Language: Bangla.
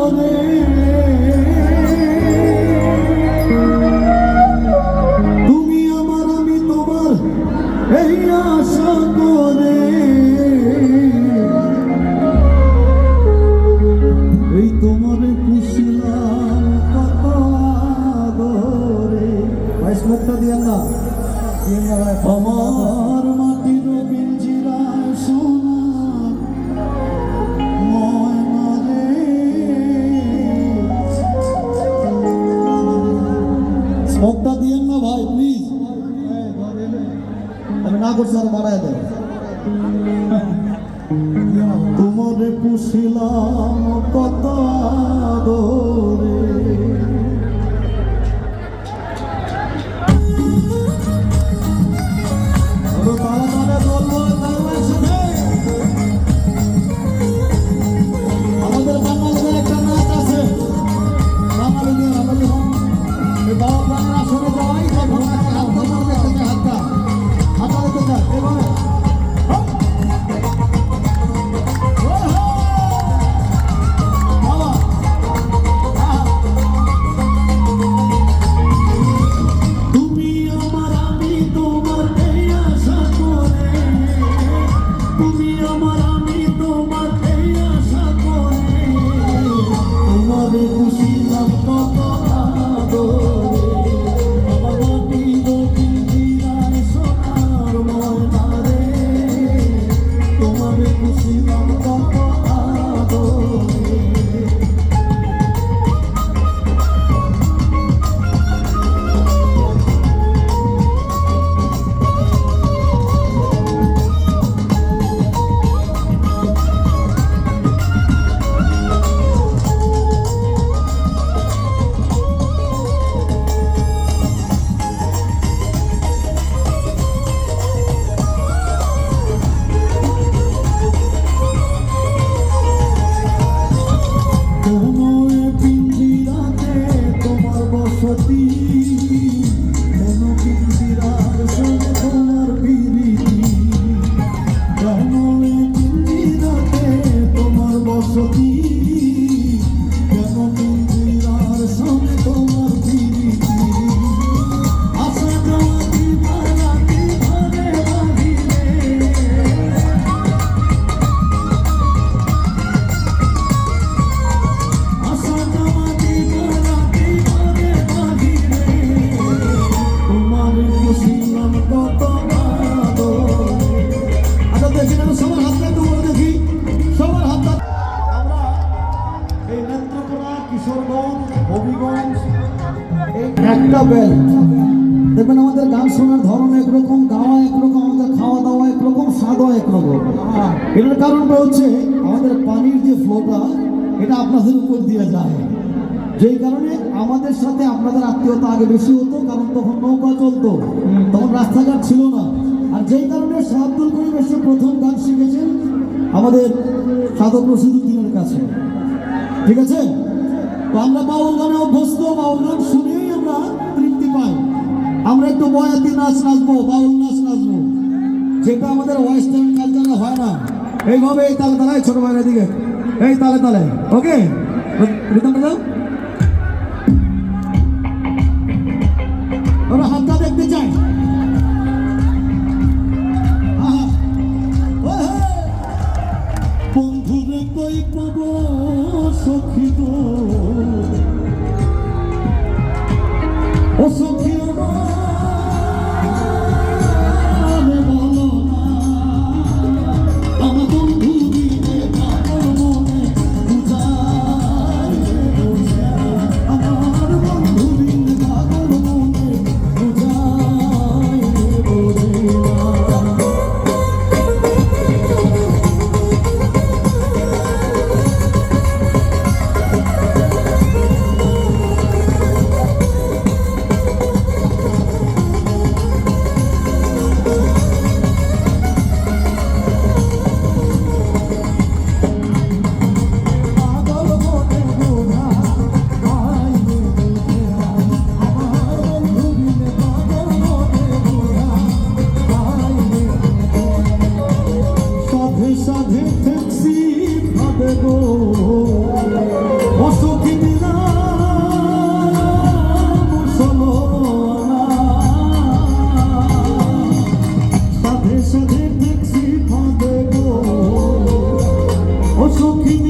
করে তুমি আমার আমি তোমার এই আশা করে এই তোমার পুষলাম কত আদরে ভাই শ্লোকটা দিয়ে না আমার মাটির পিঞ্জিরায় সোনা ময়না রে শ্লোকটা দিয়ে না ভাই প্লিজ আমি না করছি আর বাড়ায় দেয় তোমারে পুষিলাম কত আদরে আমাদের বাঙালিদের একটা নাচ আছে বাঙালিদের আমাদের বাবা প্রাণের আসনে যাওয়াই যখন হাতটা হাতটা দেখতে চায় এভাবে একটা বেল দেখবেন আমাদের গান শোনার ধরন একরকম, গাওয়া একরকম, আমাদের খাওয়া দাওয়া একরকম, স্বাদও একরকম। এটার কারণটা হচ্ছে আমাদের পানির যে ফ্লোটা এটা আপনাদের উপর দিয়ে যায়, যেই কারণে আমাদের সাথে আপনাদের আত্মীয়তা আগে বেশি হতো, কারণ তখন নৌকা চলতো, তখন রাস্তাঘাট ছিল না। আর যেই কারণে শাহ আব্দুল করিম এসে প্রথম গান শিখেছেন আমাদের সাধক রশিদুদ্দিনের কাছে, ঠিক আছে? তো আমরা বাউল গানে অভ্যস্ত, বাউল গান শুনেই আমরা তৃপ্তি পাই। আমরা একটু বয়াতি নাচ নাচবো, বাউল নাচ নাচবো, যেটা আমাদের ওয়েস্টার্ন কালচারে হয় না। এইভাবে এই তালে তালে, ছোট ভাইয়ের দিকে এই তালে তালে, ওকে রিদমটা দাও। আমরা হাতটা দেখতে চাই। বন্ধুরে কই পাবো সখী গো, ও সখী আমার বলো না, আমার বন্ধু দিনে পাগল মনে বুঝায়, আমার বন্ধু দিনে পাগল মনে বুঝায় বোঝে না। সাধে সাধে ট্যাক্সি ভাবে গো, ও সখী